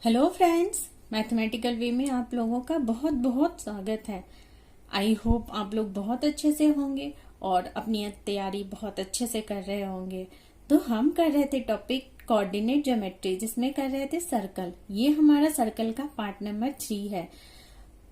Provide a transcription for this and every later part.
Hello friends, mathematical वे में आप लोगों का बहुत बहुत स्वागत है। आई होप आप लोग बहुत अच्छे से होंगे और अपनी तैयारी बहुत अच्छे से कर रहे होंगे। तो हम कर रहे थे टॉपिक कोऑर्डिनेट ज्योमेट्री, जिसमें कर रहे थे सर्कल। ये हमारा सर्कल का पार्ट नंबर 3 है।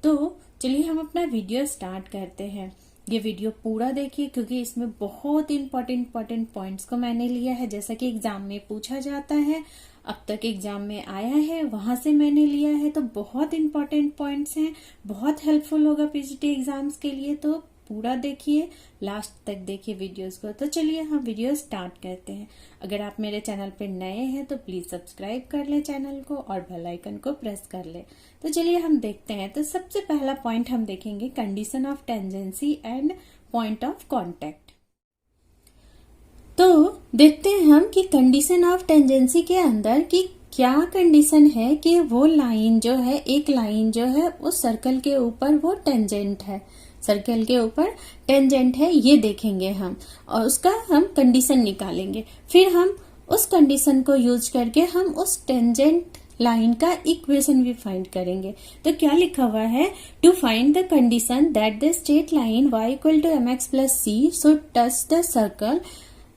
तो चलिए हम अपना वीडियो स्टार्ट करते हैं। ये वीडियो पूरा देखिए क्योंकि इसमें बहुत इंपॉर्टेंट पॉइंट्स को मैंने लिया है। जैसा कि एग्जाम में पूछा जाता है, अब तक एग्जाम में आया है, वहां से मैंने लिया है। तो बहुत इंपॉर्टेंट पॉइंट्स हैं, बहुत हेल्पफुल होगा पीजीटी एग्जाम्स के लिए। तो पूरा देखिए, लास्ट तक देखिए वीडियोस को। तो चलिए हम वीडियो स्टार्ट करते हैं। अगर आप मेरे चैनल पे नए हैं तो प्लीज सब्सक्राइब कर ले चैनल को और बेल आइकन को प्रेस कर ले। तो चलिए हम देखते हैं। तो सबसे पहला पॉइंट हम देखेंगे condition of tangency and point of contact. तो देखते हैं हम कि कंडीशन ऑफ टेंजेंसी के अंदर कि क्या कंडीशन है कि वो लाइन जो है, एक लाइन जो है उस सर्कल के ऊपर वो टेंजेंट है, सर्कल के ऊपर टेंजेंट है, ये देखेंगे हम और उसका हम कंडीशन निकालेंगे। फिर हम उस कंडीशन को यूज करके हम उस टेंजेंट लाइन का इक्वेशन भी फाइंड करेंगे। तो क्या लिखा हुआ है, to find the condition that the straight line y equal to mx plus c should touch the circle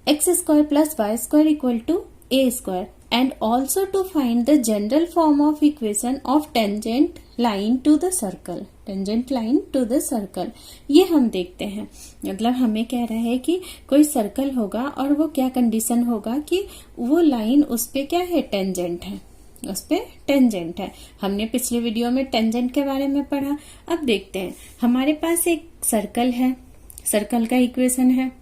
x square plus y square equal to a square, and also to find the general form of equation of tangent line to the circle, tangent line to the circle। ये हम देखते हैं। मतलब हमें कह रहा है कि कोई सर्कल होगा और वो क्या कंडीशन होगा कि वो लाइन उस पे क्या है, टेंजेंट है, उस पे टेंजेंट है। हमने पिछले वीडियो में टेंजेंट के बारे में पढ़ा। अब देखते हैं, हमारे पास एक सर्कल है, सर्कल का इक्वेशन है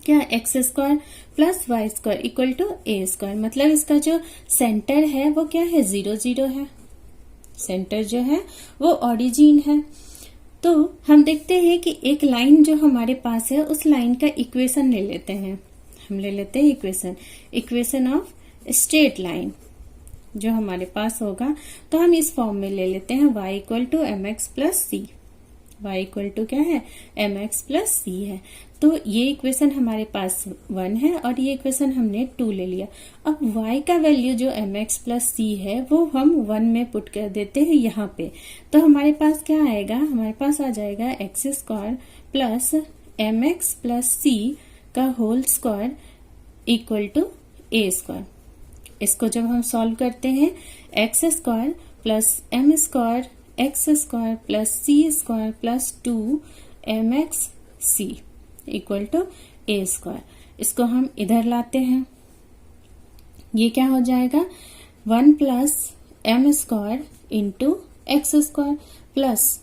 क्या, x square plus y square equal to a square. मतलब इसका जो सेंटर है वो क्या है, 0 0 है। सेंटर जो है वो ओरिजिन है। तो हम देखते हैं कि एक लाइन जो हमारे पास है उस लाइन का इक्वेशन ले लेते हैं। हम ले लेते हैं इक्वेशन ऑफ स्ट्रेट लाइन जो हमारे पास होगा। तो हम इस फॉर्म में ले लेते हैं, y equal to m x plus c. y equal to क्या है, mx प्लस सी है। तो ये इक्वेशन हमारे पास 1 है और ये इक्वेशन हमने 2 ले लिया। अब y का वैल्यू जो mx प्लस सी है वो हम 1 में पुट कर देते हैं यहाँ पे। तो हमारे पास क्या आएगा, हमारे पास आ जाएगा x square plus mx plus c का whole square equal to a square. इसको जब हम सॉल्व करते हैं, x square plus m square x square plus c square plus 2 m x c equal to a square. इसको हम इधर लाते हैं, ये क्या हो जाएगा, 1 plus m square into x square plus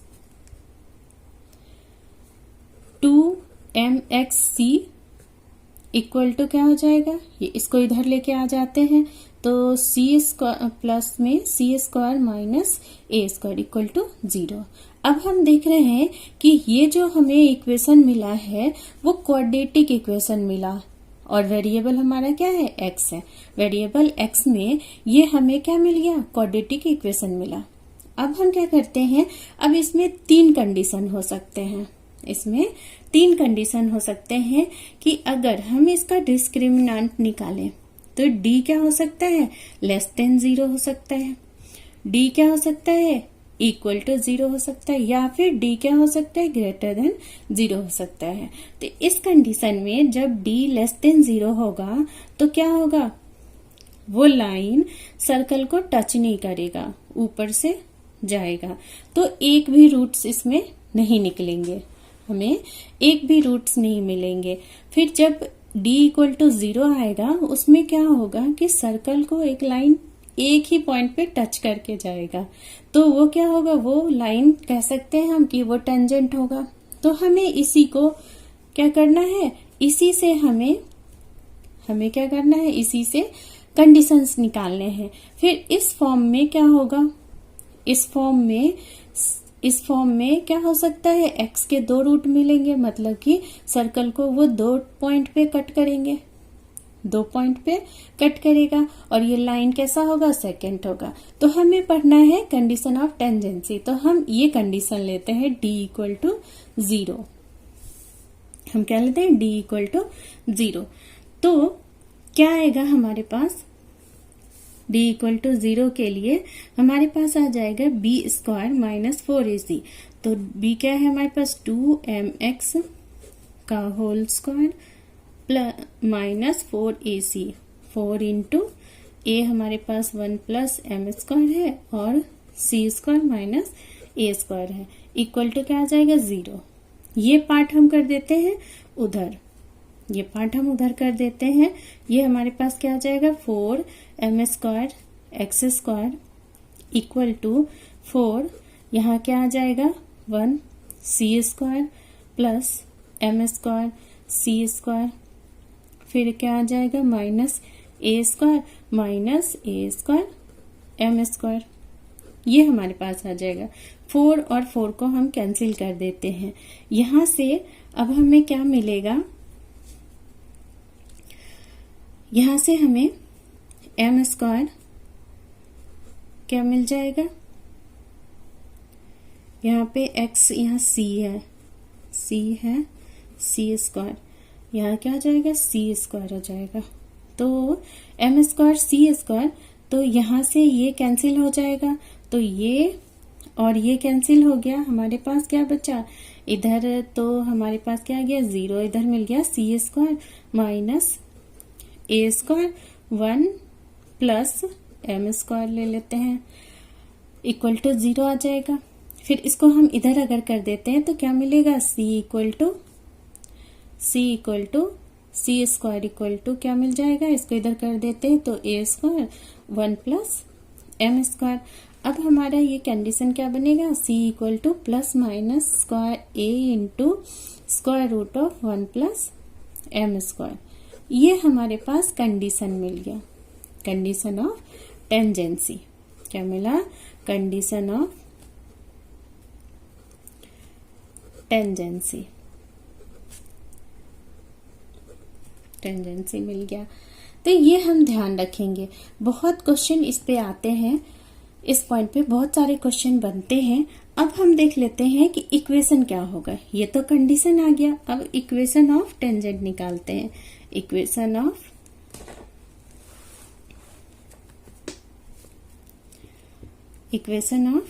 2 m x c equal to क्या हो जाएगा, ये इसको इधर लेके आ जाते हैं। तो सी स्क्वायर प्लस में c square minus a square equal to 0। अब हम देख रहे हैं कि ये जो हमें इक्वेशन मिला है वो क्वाड्रेटिक इक्वेशन मिला और वेरिएबल हमारा क्या है, x है। वेरिएबल x में ये हमें क्या मिल गया, क्वाड्रेटिक इक्वेशन मिला। अब हम क्या करते हैं, अब इसमें 3 कंडीशन हो सकते हैं। इसमें 3 कंडीशन हो सकते हैं कि अगर हम इसका डिस्क्रिमिनेंट निकालें तो d क्या हो सकता है, लेस देन 0 हो सकता है, d क्या हो सकता है, इक्वल टू 0 हो सकता है, या फिर d क्या हो सकता है, ग्रेटर देन 0 हो सकता है। तो इस कंडीशन में जब d लेस देन 0 होगा तो क्या होगा, वो लाइन सर्कल को टच नहीं करेगा, ऊपर से जाएगा। तो एक भी रूट्स इसमें नहीं निकलेंगे, हमें एक भी रूट्स नहीं मिलेंगे। फिर जब d इक्वल टू 0 आएगा उसमें क्या होगा कि सर्कल को एक लाइन एक ही पॉइंट पे टच करके जाएगा। तो वो क्या होगा, वो लाइन कह सकते हैं हम कि वो टेंजेंट होगा। तो हमें इसी को क्या करना है, इसी से हमें क्या करना है, इसी से कंडीशंस निकालने हैं। फिर इस फॉर्म में क्या होगा, इस फॉर्म में क्या हो सकता है, x के 2 रूट मिलेंगे। मतलब कि सर्कल को वो 2 पॉइंट पे कट करेंगे, 2 पॉइंट पे कट करेगा और ये लाइन कैसा होगा, सेकेंट होगा। तो हमें पढ़ना है कंडीशन ऑफ टेंजेंसी। तो हम ये कंडीशन लेते हैं d इक्वल टू 0। हम क्या लेते हैं, d इक्वल टू 0। तो क्या आएगा हमारे पास, d इक्वल टू 0 के लिए हमारे पास आ जाएगा b स्क्वायर माइनस 4ac। तो b क्या है हमारे पास 2mx का whole square plus minus 4ac। 4 into a हमारे पास 1 प्लस एम स्क्वायर है और c square minus a square है, इक्वल टू क्या आ जाएगा 0। ये पार्ट हम कर देते हैं उधर, ये पार्ट हम उधर कर देते हैं। ये हमारे पास क्या आ जाएगा 4m square x square equal to 4, यहाँ क्या आ जाएगा 1 c square plus m square c square, फिर क्या आ जाएगा minus a square minus a square m square. ये हमारे पास आ जाएगा। 4 और 4 को हम कैंसिल कर देते हैं। यहां से अब हमें क्या मिलेगा, यहां से हमें m स्क्वायर क्या मिल जाएगा, यहाँ पे x यहाँ c है c स्क्वायर, यहाँ क्या आ जाएगा c स्क्वायर हो जाएगा। तो m स्क्वायर c स्क्वायर, तो यहाँ से ये कैंसिल हो जाएगा, तो ये और ये कैंसिल हो गया। हमारे पास क्या बचा इधर, तो हमारे पास क्या आ गया 0, इधर मिल गया c square minus a square 1 plus m square ले लेते हैं, इक्वल टू 0 आ जाएगा। फिर इसको हम इधर अगर कर देते हैं तो क्या मिलेगा c equal to c square equal to क्या मिल जाएगा, इसको इधर कर देते हैं तो a square 1 plus m square. अब हमारा ये कंडीशन क्या बनेगा, c equal to plus minus square a into square root of 1 plus m square. ये हमारे पास कंडीशन मिल गया, कंडीशन ऑफ टेंजेंसी। क्या मिला, कंडीशन ऑफ टेंजेंसी, टेंजेंसी मिल गया। तो ये हम ध्यान रखेंगे, बहुत क्वेश्चन इस पे आते हैं, इस पॉइंट पे बहुत सारे क्वेश्चन बनते हैं। अब हम देख लेते हैं कि इक्वेशन क्या होगा। ये तो कंडीशन आ गया, अब इक्वेशन ऑफ टेंजेंट निकालते हैं। इक्वेशन ऑफ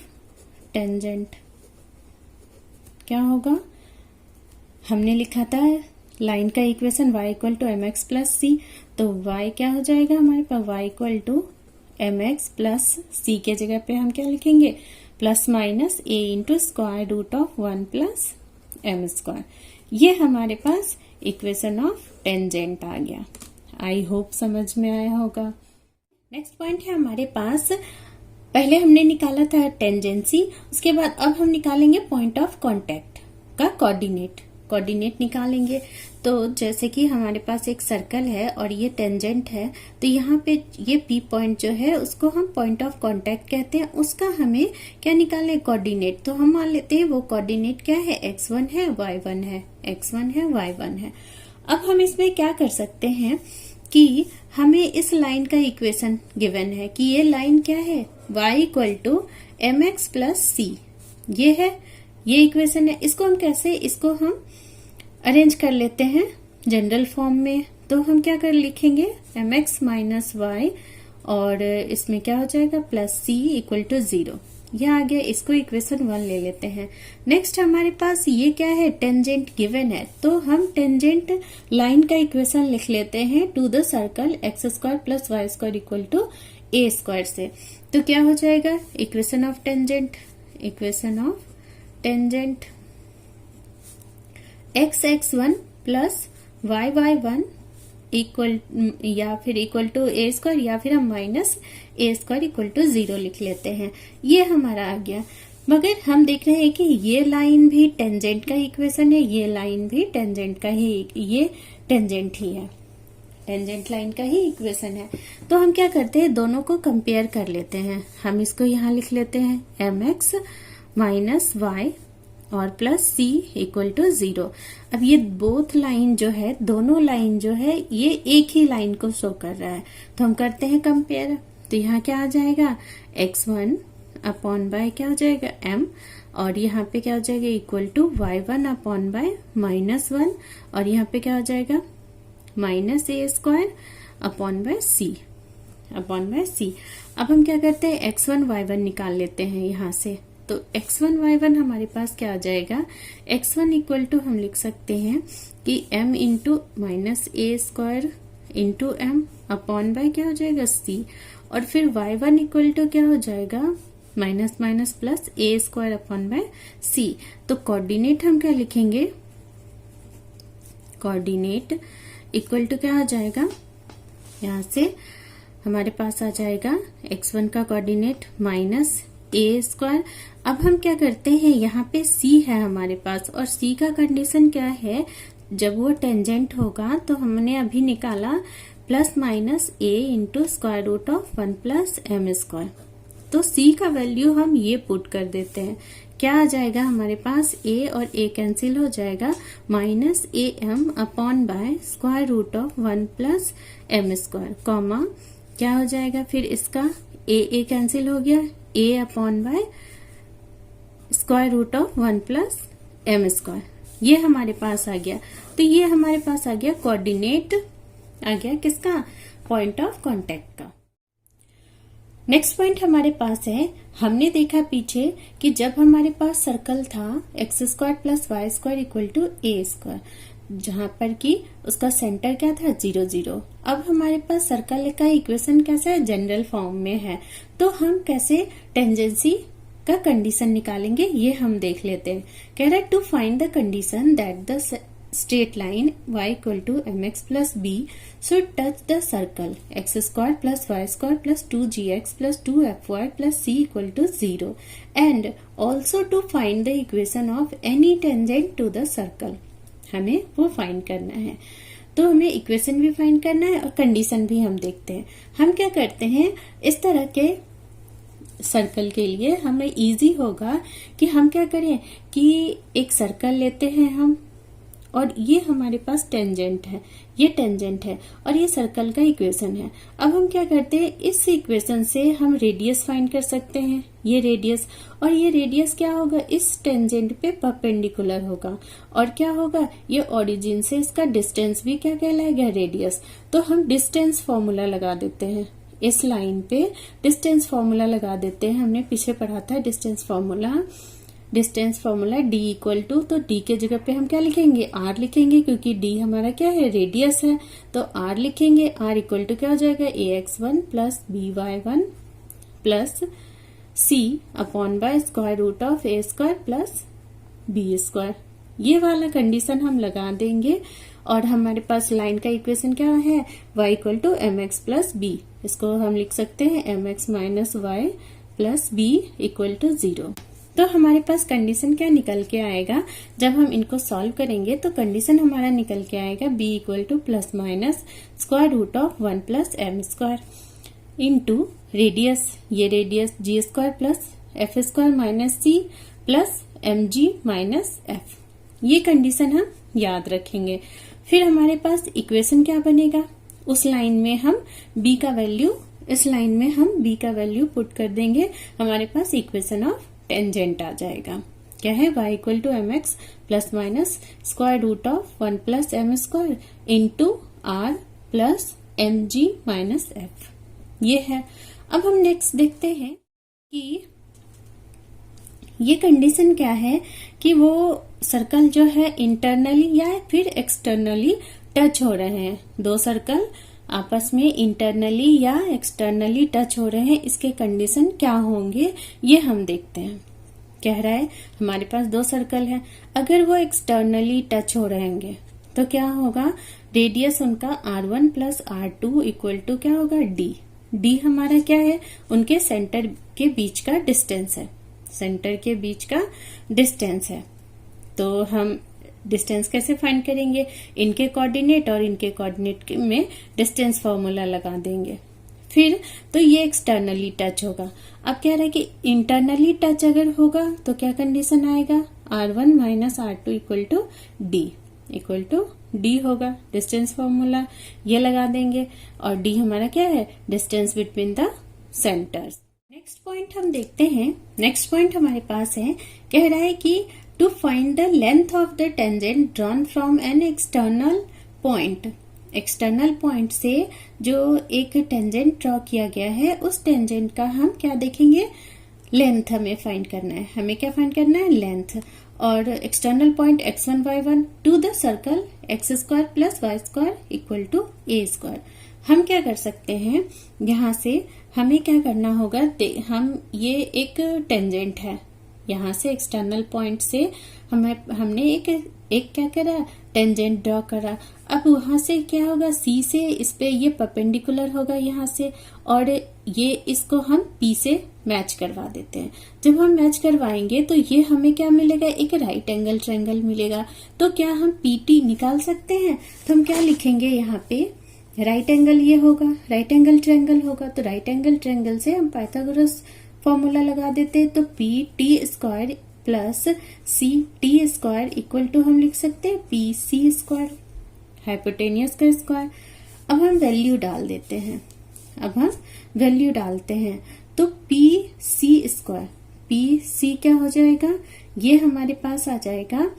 टेंजेंट क्या होगा, हमने लिखा था लाइन का equation y equal to m x plus c, तो y क्या हो जाएगा हमारे पास y equal to m x plus c के जगह पे हम क्या लिखेंगे plus minus a into square root of 1 plus m square. ये हमारे पास इक्वेशन ऑफ टेंजेंट आ गया। आई होप समझ में आया होगा। नेक्स्ट पॉइंट है हमारे पास, पहले हमने निकाला था टेंजेंसी, उसके बाद अब हम निकालेंगे पॉइंट ऑफ कांटेक्ट का कोऑर्डिनेट निकालेंगे। तो जैसे कि हमारे पास एक सर्कल है और ये टेंजेंट है, तो यहाँ पे ये P पॉइंट जो है उसको हम पॉइंट ऑफ कांटेक्ट कहते हैं। उसका हमें क्या निकालना है, कोऑर्डिनेट। तो हम मान लेते हैं वो कोऑर्डिनेट क्या है, x1 है y1 है, x1 है y1 है। अब हम इसमें क्या कर सकते हैं कि हमें इस लाइन का इक्वेशन गिवन है कि ये लाइन क्या है, y equal to m x plus c, ये है, ये इक्वेशन है। इसको हम कैसे, इसको हम अरेंज कर लेते हैं जनरल फॉर्म में। तो हम क्या कर लिखेंगे, एम एक्स माइनस वाई और इसमें क्या हो जाएगा प्लस सी इक्वल टू 0। यह आ गया, इसको इक्वेशन 1 ले लेते हैं। नेक्स्ट हमारे पास ये क्या है, टेंजेंट गिवन है, तो हम टेंजेंट लाइन का इक्वेशन लिख लेते हैं to the circle x square plus y square equal to a square से। तो क्या हो जाएगा, equation of tangent x1 plus y1 equal या फिर इक्वल टू ए स्क्वायर, या फिर हम minus a square equal to 0 लिख लेते हैं। ये हमारा आ गया। मगर हम देख रहे हैं कि ये लाइन भी टेंजेंट का इक्वेशन है, ये लाइन भी टेंजेंट का ही, ये टेंजेंट ही है, टेंजेंट लाइन का ही इक्वेशन है। तो हम क्या करते हैं, दोनों को कंपेयर कर लेते हैं। हम इसको यहाँ लिख लेते हैं एम एक्स माइनस वाई और प्लस सी इक्वल टू 0। अब ये बोथ लाइन जो है, दोनों लाइन जो है, ये एक ही लाइन को शो कर रहा है। तो हम करते हैं कंपेयर। तो यहाँ क्या आ जाएगा, x1 अपॉन बाय क्या हो जाएगा m, और यहाँ पे क्या हो जाएगा equal to y1 upon by minus 1, और यहाँ पे क्या हो जाएगा minus a square upon by c. Upon by c. अब हम क्या करते हैं, x1 y1 निकाल लेते हैं यहाँ से। तो x1 y1 हमारे पास क्या आ जाएगा, x1 इक्वल टू हम लिख सकते हैं कि m into minus a square into m upon by क्या हो जाएगा c, और फिर y1 इक्वल टू क्या हो जाएगा, माइनस माइनस प्लस ए स्क्वायर अपॉन बाय c। तो कोऑर्डिनेट हम क्या लिखेंगे, कोऑर्डिनेट इक्वल टू क्या हो जाएगा, यहाँ से हमारे पास आ जाएगा x1 का कोऑर्डिनेट माइनस ए स्क्वायर। अब हम क्या करते हैं, यहाँ पे c है हमारे पास, और c का कंडीशन क्या है, जब वो टेंजेंट होगा तो हमने अभी निकाला plus minus a into square root of 1 plus m square. तो c का वैल्यू हम ये पुट कर देते हैं, क्या आ जाएगा हमारे पास, a और a कैंसिल हो जाएगा, minus a m upon by square root of 1 plus m square, comma क्या हो जाएगा फिर इसका, a कैंसिल हो गया, a upon by square root of 1 plus m square, ये हमारे पास आ गया। तो ये हमारे पास आ गया कोऑर्डिनेट, आ गया किसका, पॉइंट ऑफ कांटेक्ट का। नेक्स्ट पॉइंट हमारे पास है, हमने देखा पीछे कि जब हमारे पास सर्कल था x square plus y square equal to a square, जहां पर कि उसका सेंटर क्या था, 0 0। अब हमारे पास सर्कल का इक्वेशन कैसा है, जनरल फॉर्म में है। तो हम कैसे टेंजेंसी का कंडीशन निकालेंगे ये हम देख लेते हैं। कह रहा है to find the condition that the straight line y equal to mx plus b should touch the circle x square plus y square plus 2gx plus 2fy plus c equal to 0 and also to find the equation of any tangent to the circle. हमें वो find करना है, तो हमें equation भी find करना है और कंडीशन भी हम देखते हैं। हम क्या करते हैं, इस तरह के सर्कल के लिए हमें इजी होगा कि हम क्या करें कि एक सर्कल लेते हैं हम, और ये हमारे पास टेंजेंट है, ये टेंजेंट है और ये सर्कल का इक्वेशन है। अब हम क्या करते हैं, इस इक्वेशन से हम रेडियस फाइंड कर सकते हैं, ये रेडियस, और ये रेडियस क्या होगा, इस टेंजेंट पे परपेंडिकुलर होगा, और क्या होगा, ये ओरिजिन से इसका डिस्टेंस भी क्या कहलाएगा, रेडियस। तो हम डिस्टेंस फॉर्मूला लगा देते हैं, इस लाइन पे डिस्टेंस फॉर्मूला लगा देते हैं। हमने पीछे पढ़ा था distance formula d equal to, तो d के जगह पे हम क्या लिखेंगे, r लिखेंगे, क्योंकि d हमारा क्या है, रेडियस है। तो r लिखेंगे, r इक्वल टू क्या हो जाएगा, ax1 plus by1 plus c upon by square root of a square plus b square. ये वाला कंडीशन हम लगा देंगे, और हमारे पास लाइन का इक्वेशन क्या है, y equal to mx plus b। इसको हम लिख सकते हैं mx minus y plus b equal to 0। तो हमारे पास कंडीशन क्या निकल के आएगा, जब हम इनको सॉल्व करेंगे तो कंडीशन हमारा निकल के आएगा b equal to plus minus square root of 1 plus m square into radius, ये radius g square plus f square minus c plus m g minus f. ये कंडीशन हम याद रखेंगे। फिर हमारे पास इक्वेशन क्या बनेगा, उस लाइन में हम b का वैल्यू, इस लाइन में हम b का वैल्यू पुट कर देंगे, हमारे पास इक्वेशन ऑफ टेंजेंट आ जाएगा। क्या है, y equal to m x plus minus square root of 1 plus m square into r plus m g minus f, ये है। अब हम नेक्स्ट देखते हैं कि ये कंडीशन क्या है कि वो सर्कल जो है इंटरनली या फिर एक्सटर्नली टच हो रहे हैं, दो सर्कल आपस में इंटरनली या एक्सटर्नली टच हो रहे हैं, इसके कंडीशन क्या होंगे ये हम देखते हैं। कह रहा है हमारे पास दो सर्कल है, अगर वो एक्सटर्नली टच हो रहेंगे तो क्या होगा, रेडियस उनका r1 plus r2 equal to क्या होगा, d हमारा क्या है, उनके सेंटर के बीच का डिस्टेंस है, सेंटर के बीच का डिस्टेंस है। तो हम डिस्टेंस कैसे फाइंड करेंगे, इनके कोऑर्डिनेट और इनके कोऑर्डिनेट में डिस्टेंस फॉर्मूला लगा देंगे। फिर तो ये एक्सटर्नली टच होगा। अब कह रहा है कि इंटरनली टच अगर होगा तो क्या कंडीशन आएगा, r1 minus r2 equal to d होगा, डिस्टेंस फॉर्मूला ये लगा देंगे, और d हमारा क्या है, distance between the centres. Next point हम देखते हैं। नेक्स्ट पॉइंट हमारे पास है, कह रहा है कि to find the length of the tangent drawn from an external point external point से जो एक टेंजेंट ड्रॉ किया गया है उस टेंजेंट का हम क्या देखेंगे, लेंथ हमें फाइंड करना है। हमें क्या फाइंड करना है, लेंथ। और external point x1 y1 to the circle x square plus y square equal to a square. हम क्या कर सकते हैं, यहाँ से हमें क्या करना होगा, हम ये एक टेंजेंट है, यहाँ से एक्सटर्नल पॉइंट से हमने एक क्या करा, टेंजेंट ड्रॉ करा। अब वहां से क्या होगा, सी से इस पे ये परपेंडिकुलर होगा यहाँ से, और ये इसको हम पी से मैच करवा देते हैं। जब हम मैच करवाएंगे तो ये हमें क्या मिलेगा, एक राइट एंगल ट्रायंगल मिलेगा। तो क्या हम पीटी निकाल सकते हैं, तो हम क्या लिखेंगे यहाँ पे, राइट एंगल ये होगा, राइट एंगल ट्रायंगल होगा, तो राइट एंगल ट्रायंगल से हम पाइथागोरस फॉर्मूला लगा देते हैं। तो P T square plus C T square equal to हम लिख सकते हैं पी सी स्क्वायर, हाइपोटेनियस का स्क्वायर। अब हम वैल्यू डाल देते हैं, तो P C square, P C क्या हो जाएगा, ये हमारे पास आ जाएगा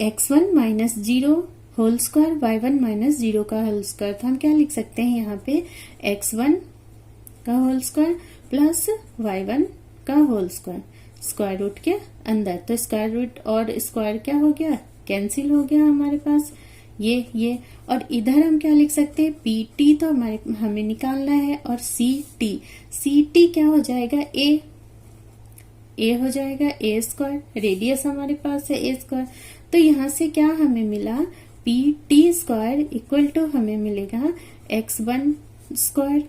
x1 minus 0 whole square, y1 minus 0 का होल स्क्वायर। तो हम क्या लिख सकते हैं यहाँ पे, x1 का होल स्क्वायर प्लस y1 का होल स्क्वायर, स्क्वायर रूट के अंदर। तो स्क्वायर रूट और स्क्वायर क्या हो गया, कैंसिल हो गया हमारे पास ये। और इधर हम क्या लिख सकते हैं, पी टी तो हमें निकालना है, और सी टी क्या हो जाएगा, ए हो जाएगा ए स्क्वायर, रेडियस हमारे पास है ए स्क्वायर। तो यहाँ से क्या हमें मिला, P T square equal to हमें मिलेगा x1 स्क्वायर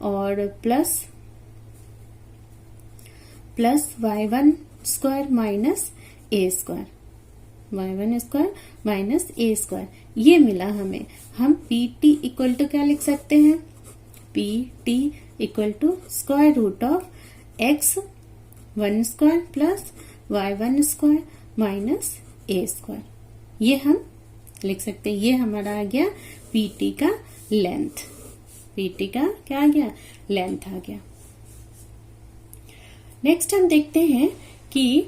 और plus y1 square minus a square, y1 square minus a square, ये मिला हमें। हम पी टी इक्वल टू क्या लिख सकते हैं, P T equal to square root of x1 square plus y1 square minus a square, ये हम लिख सकते हैं। ये हमारा आ गया पीटी का लेंथ, पीटी का क्या आ गया, लेंथ आ गया। नेक्स्ट हम देखते हैं कि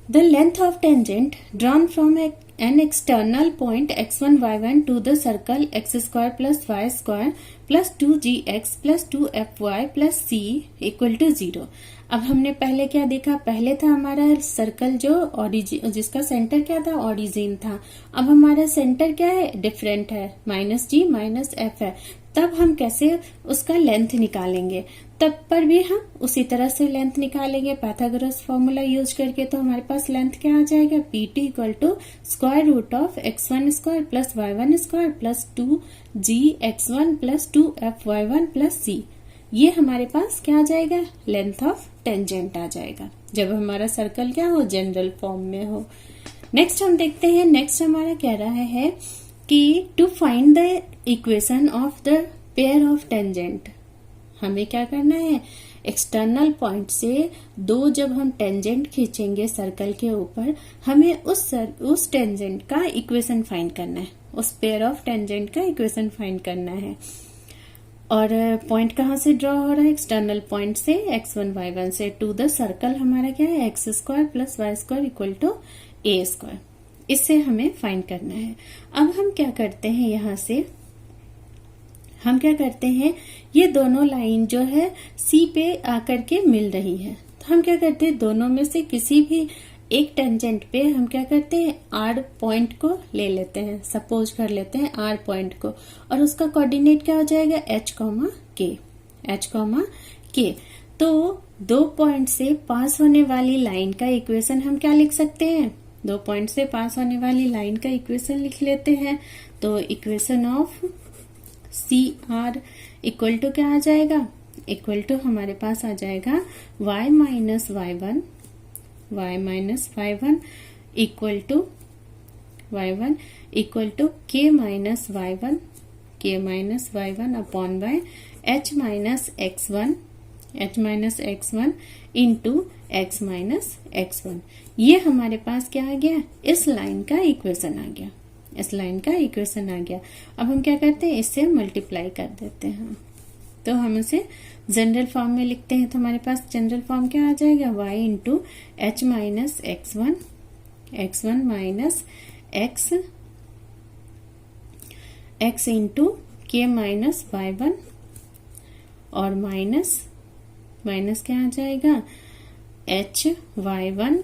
the length of tangent drawn from an external point x1 y1 to the circle x square plus y square plus 2gx plus 2fy plus c equal to 0। अब हमने पहले क्या देखा, पहले था हमारा सर्कल जो ओरिजिन, जिसका सेंटर क्या था, ओरिजिन था। अब हमारा सेंटर क्या है, डिफरेंट है, माइनस जी माइनस एफ है। तब हम कैसे उसका लेंथ निकालेंगे, तब पर भी हम उसी तरह से लेंथ निकालेंगे पाइथागोरस फॉर्मूला यूज करके। तो हमारे पास लेंथ क्या आ जाएगा, P T equal to square root of x1 square plus y1 square plus 2gx1 plus 2fy1 plus c। ये हमारे पास क्या आ जाएगा, लेंथ ऑफ टेंजेंट आ जाएगा, जब हमारा सर्कल क्या हो, जनरल फॉर्म में हो। नेक्स्ट हम देखते हैं, नेक्स्ट हमारा कह रहा है कि to find the equation of the pair of tangent. हमें क्या करना है, एक्सटर्नल पॉइंट से दो जब हम टेंजेंट खींचेंगे सर्कल के ऊपर, हमें उस टेंजेंट का इक्वेशन फाइंड करना है, उस पेयर ऑफ टेंजेंट का इक्वेशन फाइंड करना है। और पॉइंट कहाँ से ड्रॉ हो रहा है, एक्सटर्नल पॉइंट से x1 y1 से टू द सर्कल हमारा क्या है, x square plus y square equal to a square. इससे हमें फाइंड करना है। अब हम क्या करते हैं, यहाँ से हम क्या करते हैं, ये दोनों लाइन जो है सी पे आकर के मिल रही है, तो हम क्या करते हैं, दोनों में से किसी भी एक टेंजेंट पे हम क्या करते हैं, आर पॉइंट को ले लेते हैं, सपोज कर लेते हैं आर पॉइंट को, और उसका कोऑर्डिनेट क्या हो जाएगा, एच कॉमा के। तो दो पॉइंट से पास होने वाली लाइन का इक्वेशन हम क्या लिख सकते हैं, दो पॉइंट से पास होने वाली लाइन का इक्वेशन लिख लेते हैं। तो equation of C R equal to क्या आ जाएगा, इक्वल टू हमारे पास आ जाएगा y minus y1 equal to y1 equal to k minus y1 upon by h minus x1 into x minus x1। ये हमारे पास क्या आ गया, इस लाइन का इक्वेशन आ गया, इस लाइन का इक्वेशन आ गया। अब हम क्या करते हैं, इससे मल्टीप्लाई कर देते हैं, तो हम इसे जनरल फॉर्म में लिखते हैं। तो हमारे पास जनरल फॉर्म क्या आ जाएगा, y into H minus x1 x1 minus x into के माइनस y1 और माइनस क्या आ जाएगा hy1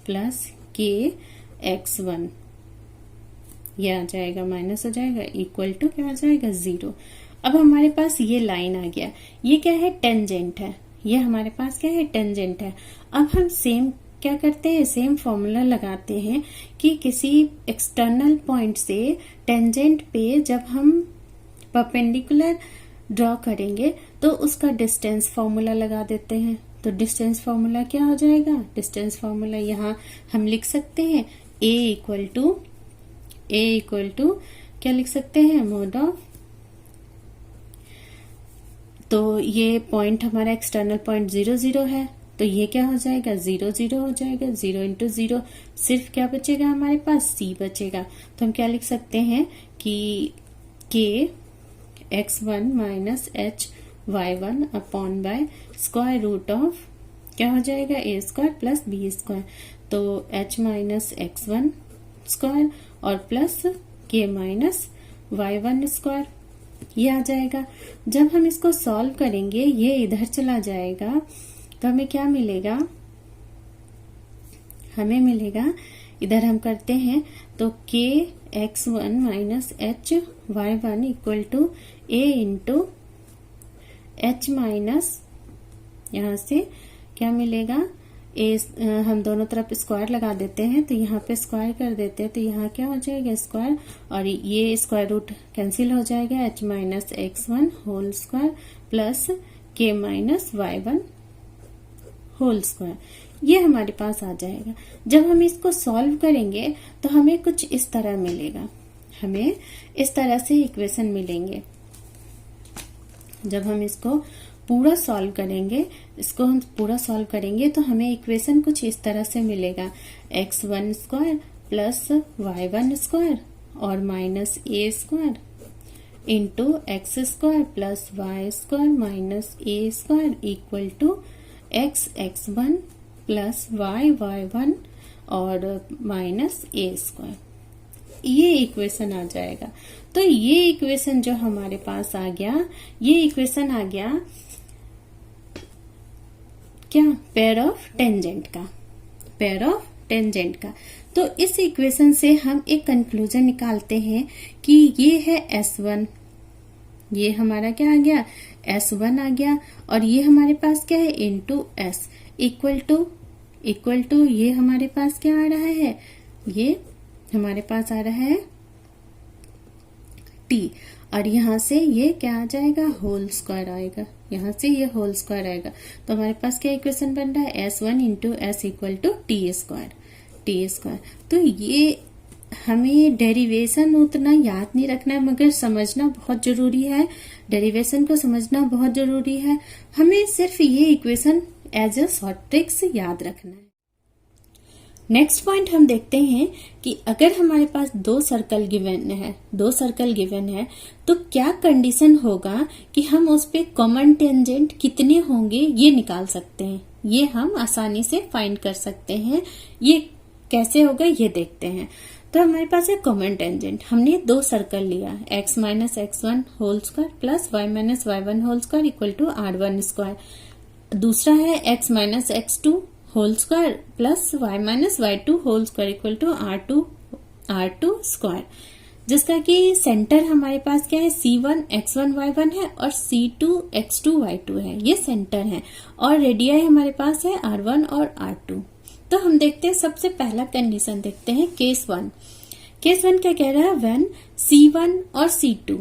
प्लस के x1, ये आ जाएगा माइनस हो जाएगा, इक्वल टू क्या आ जाएगा 0। अब हमारे पास ये लाइन आ गया, ये क्या है टेंजेंट है, ये हमारे पास क्या है टेंजेंट है। अब हम सेम क्या करते हैं, सेम फॉर्मूला लगाते हैं कि किसी एक्सटर्नल पॉइंट से टेंजेंट पे जब हम परपेंडिकुलर ड्रॉ करेंगे तो उसका डिस्टेंस फॉर्मूला लगा देते हैं। तो डिस्टेंस फॉर्मूला क्या हो जाएगा, डिस्टेंस फॉर्मूला यहाँ हम लिख सकते हैं a इक्वल टू क्या लिख सकते हैं, मोड ऑफ, तो ये पॉइंट हमारा एक्सटर्नल पॉइंट 0 0 है, तो ये क्या हो जाएगा 0 0 हो जाएगा, 0 इंटू 0, सिर्फ क्या बचेगा हमारे पास c बचेगा। तो हम क्या लिख सकते हैं कि k x1 minus hy1 upon by square root of क्या हो जाएगा a square plus b square, तो h माइनस x1 स्क्वायर और plus k minus y1 square, ये आ जाएगा। जब हम इसको सॉल्व करेंगे ये इधर चला जाएगा तो हमें क्या मिलेगा, हमें मिलेगा इधर हम करते हैं तो k x1 minus hy1 equal to a into h minus, यहाँ से क्या मिलेगा हम दोनों तरफ स्क्वायर लगा देते हैं, तो यहाँ पे स्क्वायर कर देते हैं, तो यहाँ क्या हो जाएगा स्क्वायर और ये स्क्वायर रूट कैंसिल हो जाएगा, h minus x1 whole square plus k minus y1 whole square, ये हमारे पास आ जाएगा। जब हम इसको सॉल्व करेंगे तो हमें कुछ इस तरह मिलेगा, हमें इस तरह से इक्वेशन मिलेंगे। जब हम इसको पूरा सॉल्व करेंगे, इसको हम पूरा सॉल्व करेंगे तो हमें इक्वेशन कुछ इस तरह से मिलेगा, x1 square plus y1 square और minus a square into x square plus y square minus a square equal to x1 plus y1 और माइनस a स्क्वायर, ये इक्वेशन आ जाएगा। तो ये इक्वेशन जो हमारे पास आ गया, ये इक्वेशन आ गया क्या, पेयर ऑफ टेंजेंट का, पेयर ऑफ टेंजेंट का। तो इस इक्वेशन से हम एक कंक्लूजन निकालते हैं कि ये है S1, ये हमारा क्या आ गया S1 आ गया, और ये हमारे पास क्या है इनटू S इक्वल टू ये हमारे पास क्या आ रहा है, ये हमारे पास आ रहा है T, और यहाँ से ये क्या आ जाएगा होल स्क्वायर आएगा, यहाँ से ये होल स्क्वायर आएगा। तो हमारे पास क्या इक्वेशन बन रहा है S1 into S equal to T square. तो ये हमें डेरिवेशन उतना याद नहीं रखना है, मगर समझना बहुत जरूरी है, डेरिवेशन को समझना बहुत जरूरी है। हमें सिर्फ ये equation as a short tricks याद रखना है। नेक्स्ट पॉइंट हम देखते हैं कि अगर हमारे पास दो सर्कल गिवन है तो क्या कंडीशन होगा कि हम उस पे कॉमन टेंजेंट कितने होंगे ये निकाल सकते हैं, ये हम आसानी से फाइंड कर सकते हैं। ये कैसे होगा ये देखते हैं। तो हमारे पास है कॉमन टेंजेंट, हमने दो सर्कल लिया, x minus x1 whole square plus y minus y1 whole square equal to r1 square. दूसरा है x minus x2 whole square plus y minus y2 whole square equal to r2 square, जिसका कि centre हमारे पास क्या है C1 x1 y1 है और C2 x2 y2 है, ये सेंटर है, और रेडियाई हमारे पास है r1 और r2। तो हम देखते हैं, सबसे पहला कंडीशन देखते हैं केस वन क्या कह रहा है, व्हेन C1 और C2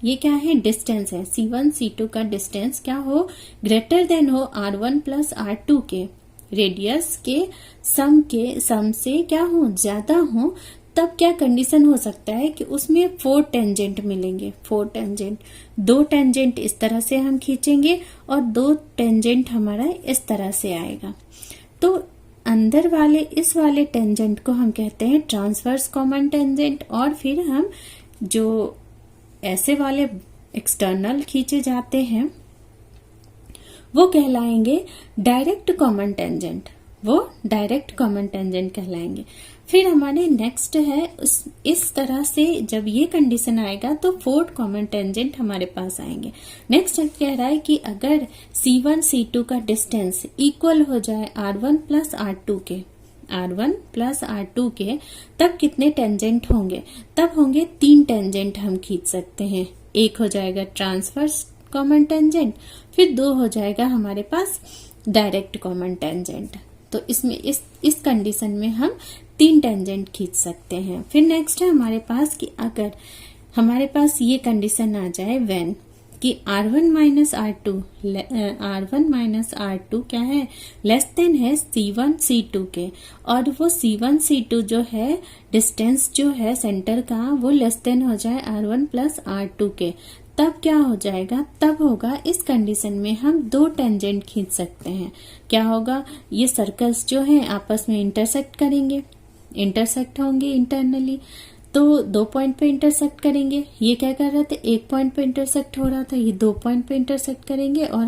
ये क्या है डिस्टेंस है, C1 C2 का डिस्टेंस क्या हो ग्रेटर देन हो R1 प्लस R2 के, रेडियस के सम से क्या हो ज्यादा हो, तब क्या कंडीशन हो सकता है कि उसमें 4 टेंजेंट मिलेंगे। 4 टेंजेंट, 2 टेंजेंट इस तरह से हम खींचेंगे और 2 टेंजेंट हमारा इस तरह से आएगा। तो अंदर वाले इस वाले टेंजेंट को हम कहते हैं ट्रांसवर्स कॉमन टेंजेंट, और फिर हम जो ऐसे वाले एक्सटर्नल खींचे जाते हैं वो कहलाएंगे डायरेक्ट कॉमन टेंजेंट। वो डायरेक्ट कॉमन टेंजेंट कहलाएंगे। फिर हमारे नेक्स्ट है इस तरह से जब ये कंडीशन आएगा तो फोर्थ कॉमन टेंजेंट हमारे पास आएंगे। नेक्स्ट कह रहा है कि अगर C1 C2 का डिस्टेंस इक्वल हो जाए R1 प्लस R2 के, R1 प्लस R2 के, तब कितने टेंजेंट होंगे? तब होंगे 3 टेंजेंट हम खींच सकते हैं। एक हो जाएगा ट्रांसवर्स कॉमन टेंजेंट, फिर 2 हो जाएगा हमारे पास डायरेक्ट कॉमन टेंजेंट। तो इसमें इस कंडीशन में हम 3 टेंजेंट खींच सकते हैं। फिर नेक्स्ट है हमारे पास कि अगर हमारे पास ये कंडीशन आ जाए व्हेन कि R1 माइनस R2 क्या है, लेस देन है C1 C2 के, और वो C1 C2 जो है डिस्टेंस जो है सेंटर का वो लेस देन हो जाए R1 प्लस R2 के, तब क्या हो जाएगा? तब होगा इस कंडीशन में हम 2 टेंजेंट खींच सकते हैं। क्या होगा? ये सर्कल्स जो हैं आपस में इंटरसेक्ट करेंगे, इंटरसेक्ट होंगे इंटरनली, तो 2 पॉइंट पे इंटरसेक्ट करेंगे। ये क्या कर रहे थे? 1 पॉइंट पे इंटरसेक्ट हो रहा था, ये 2 पॉइंट पे इंटरसेक्ट करेंगे और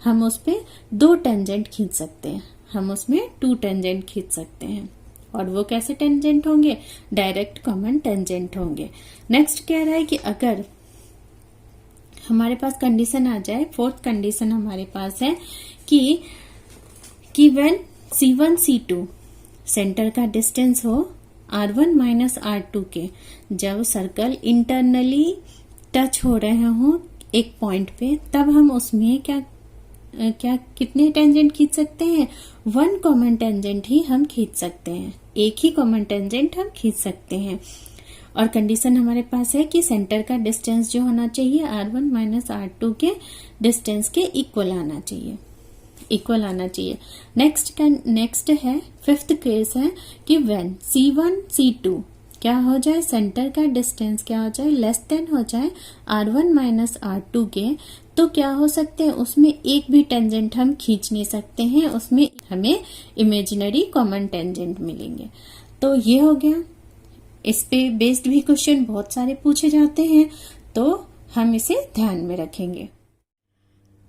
हम उस पे 2 टेंजेंट खींच सकते हैं। हम उसमें 2 टेंजेंट खींच सकते हैं। और वो कैसे टेंजेंट होंगे? डायरेक्ट कॉमन टेंजेंट होंगे। नेक्स्ट कह रहा है कि अगर हमारे पास कंडीशन आ जाए, फोर्थ कंडीशन हमारे पास है कि व्हेन C1 C2 सेंटर का डिस्टेंस हो R1 माइनस R2 के, जब सर्कल इंटरनली टच हो रहे हो एक पॉइंट पे, तब हम उसमें क्या कितने टेंजेंट खींच सकते हैं? 1 कॉमन टेंजेंट ही हम खींच सकते हैं। एक ही कॉमन टेंजेंट हम खींच सकते हैं। और कंडीशन हमारे पास है कि सेंटर का डिस्टेंस जो होना चाहिए R1 माइनस R2 के डिस्टेंस के इक्वल आना चाहिए, इक्वल आना चाहिए। नेक्स्ट है फिफ्थ केस है कि व्हेन C1 C2 क्या हो जाए, सेंटर का डिस्टेंस क्या हो जाए, लेस देन हो जाए R1 माइनस R2 के, तो क्या हो सकते हैं? उसमें एक भी टेंजेंट हम खींच नहीं सकते हैं, उसमें हमें इमेजिनरी कॉमन टेंजेंट मिलेंगे। तो ये हो गया। इस पे बेस्ड भी क्वेश्चन बहुत सारे पूछे जाते हैं, तो हम इसे ध्यान में रखेंगे।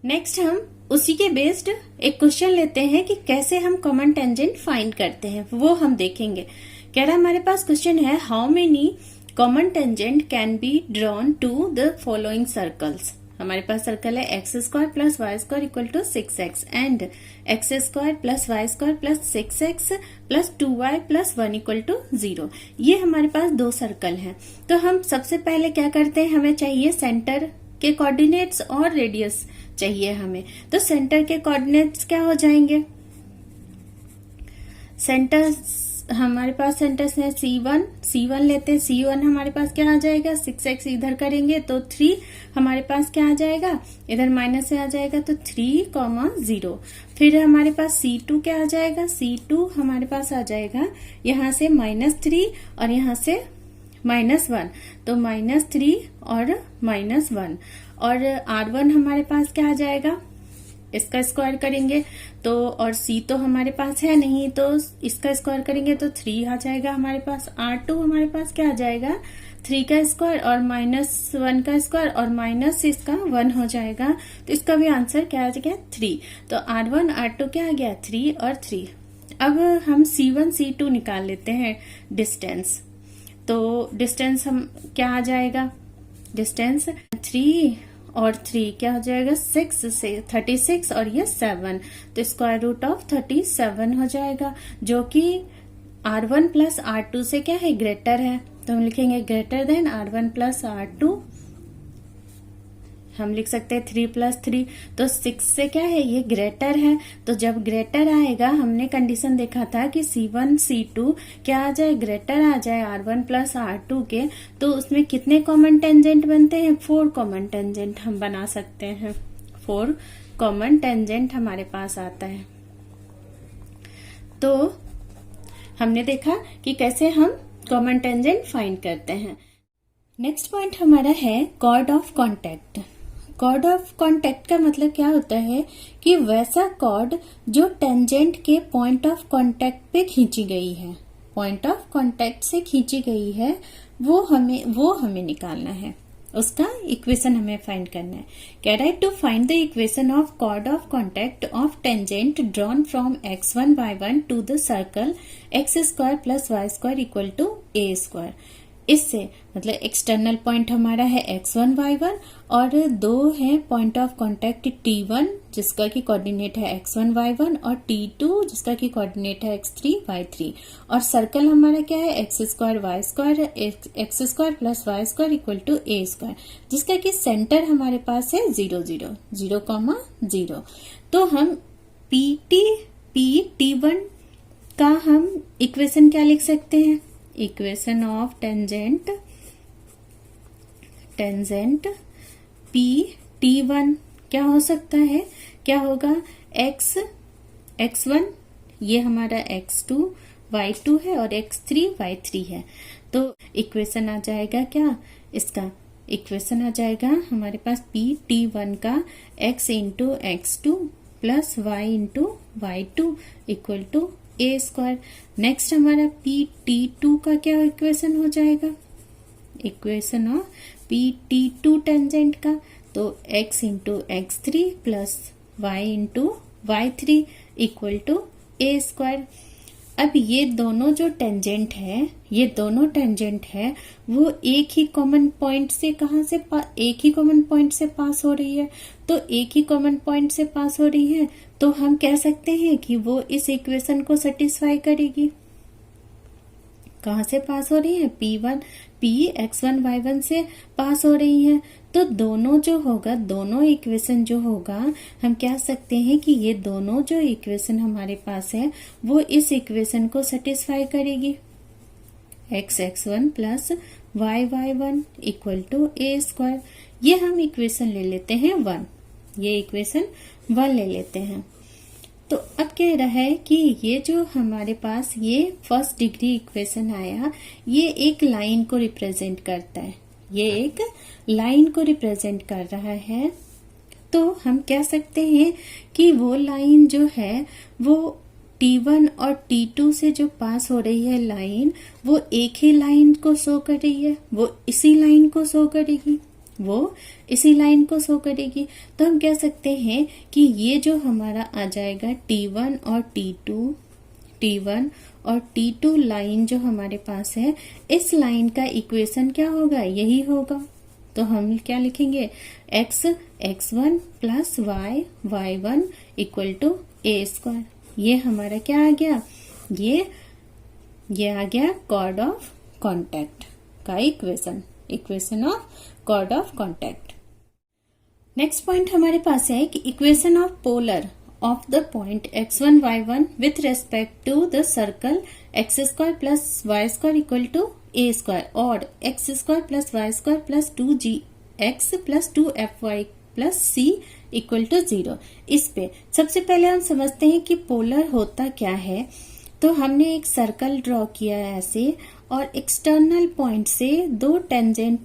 नेक्स्ट हम उसी के बेस्ड एक क्वेश्चन लेते हैं कि कैसे हम कॉमन टेंजेंट फाइंड करते हैं, वो हम देखेंगे। कह रहा हमारे पास क्वेश्चन है, how many common tangent can be drawn to the following circles. हमारे पास सर्कल है x² plus y square equal to 6x and x² plus y square plus 6x plus 2y plus 1 equal to 0। ये हमारे पास 2 circle हैं। तो हम सबसे पहले क्या करते हैं, हमें चाहिए सेंटर के कोऑर्डिनेट्स और रेडियस चाहिए हमें। तो सेंटर के कोऑर्डिनेट्स क्या हो जाएंगे? सेंटर्स हमारे पास सेंटर्स है C1 लेते हैं। C1 हमारे पास क्या आ जाएगा, 6x इधर करेंगे तो 3 हमारे पास क्या आ जाएगा, इधर माइनस से आ जाएगा तो 3,0। फिर हमारे पास C2 क्या आ जाएगा, C2 हमारे पास आ जाएगा यहाँ से -3 और यहाँ से -1, तो -3 और -1। और R1 हमारे पास क्या आ जाएगा, इसका स्क्वायर करेंगे तो, और C तो हमारे पास है नहीं, तो इसका स्क्वायर करेंगे तो 3 आ जाएगा हमारे पास। R2 हमारे पास क्या आ जाएगा, 3 का स्क्वायर और -1 का स्क्वायर और माइनस इसका 1 हो जाएगा। तो इसका भी आंसर क्या आ गया, 3। तो R1 R2 क्या आ गया, 3 और 3। अब हम C1 C2 निकाल लेते हैं डिस्टेंस। तो डिस्टेंस हम क्या आ जाएगा, डिस्टेंस 3 और 3 क्या हो जाएगा, 6 से 36 और ये 7, तो स्क्वायर रूट ऑफ 37 हो जाएगा, जो कि R1 प्लस R2 से क्या है, ग्रेटर है। तो हम लिखेंगे greater than R1 plus R2। हम लिख सकते हैं 3 प्लस 3, तो 6 से क्या है, ये ग्रेटर है। तो जब ग्रेटर आएगा, हमने कंडीशन देखा था कि C1 C2 क्या आ जाए, ग्रेटर आ जाए R1 प्लस R2 के, तो उसमें कितने कॉमन टेंजेंट बनते हैं, 4 कॉमन टेंजेंट हम बना सकते हैं। 4 कॉमन टेंजेंट हमारे पास आता है। तो हमने देखा कि कैसे हम कॉमन टेंजेंट फाइंड करते हैं। नेक्स्ट पॉइंट हमारा है chord of contact. Chord of contact का मतलब क्या होता है कि वैसा कॉर्ड जो टेंजेंट के पॉइंट ऑफ कॉन्टैक्ट पे खींची गई है, पॉइंट ऑफ कॉन्टैक्ट से खींची गई है, वो हमें निकालना है। उसका इक्वेशन हमें फाइंड करना है। कह रहा है to find the equation of chord of contact of tangent drawn from x1 y1 to the circle x square plus y square equal to a square. इससे मतलब एक्सटर्नल पॉइंट हमारा है x1 y1 और दो है पॉइंट ऑफ कांटेक्ट t1 जिसका की coordinate है x1 y1 और t2 जिसका की कोऑर्डिनेट है x3 y3 और सर्कल हमारा क्या है x square y square x square plus y square equal to a square जिसका की सेंटर हमारे पास है 0 0 0, 0। तो हम pt1 का हम इक्वेशन क्या लिख सकते हैं? Equation of tangent P t1 क्या हो सकता है? क्या होगा? x1 ये हमारा x2 y2 है और x3 y3 है। तो इक्वेशन आ जाएगा क्या इसका? इक्वेशन आ जाएगा हमारे पास पी t1 का x into x2 plus y into y2 equal to a square. Next हमारा पी t2 का क्या इक्वेशन हो जाएगा? Equation of P t2 tangent का तो x into x3 plus y into y3 equal to a square. अब ये दोनों जो टेंजेंट है वो एक ही कॉमन पॉइंट से एक ही कॉमन पॉइंट से पास हो रही है। तो एक ही कॉमन पॉइंट से पास हो रही है तो हम कह सकते हैं कि वो इस इक्वेशन को सेटिस्फाई करेगी। कहाँ से पास हो रही है? p x1 y1 से पास हो रही है। तो दोनों इक्वेशन जो होगा हम कह सकते हैं कि ये दोनों जो इक्वेशन हमारे पास है वो इस इक्वेशन को सेटिस्फाई करेगी। x1 plus y1 equal to a square. ये हम इक्वेशन ले लेते हैं 1, ये इक्वेशन 1 ले लेते हैं। तो अब कह रहा है कि ये जो हमारे पास ये फर्स्ट डिग्री इक्वेशन आया ये एक लाइन को रिप्रेजेंट करता है, ये एक लाइन को रिप्रेजेंट कर रहा है। तो हम कह सकते हैं कि वो लाइन जो है वो t1 और t2 से जो पास हो रही है लाइन वो एक ही लाइन को शो कर रही है, वो इसी लाइन को शो करेगी, तो हम कह सकते हैं कि ये जो हमारा आ जाएगा t1 और t2 लाइन जो हमारे पास है इस लाइन का इक्वेशन क्या होगा? यही होगा। तो हम क्या लिखेंगे? x1 plus y1 equal to a square. ये हमारा क्या आ गया? ये आ गया कॉर्ड ऑफ कॉन्टैक्ट का equation of chord of contact. Next point हमारे पास है कि equation of polar of the point x1 y1 with respect to the circle x square plus y square equal to a square और x square plus y square plus 2gx plus 2fy plus c equal to 0। इस पे सबसे पहले हम समझते हैं कि polar होता क्या है। तो हमने एक सर्कल ड्रॉ किया ऐसे और एक्सटर्नल पॉइंट से दो टेंजेंट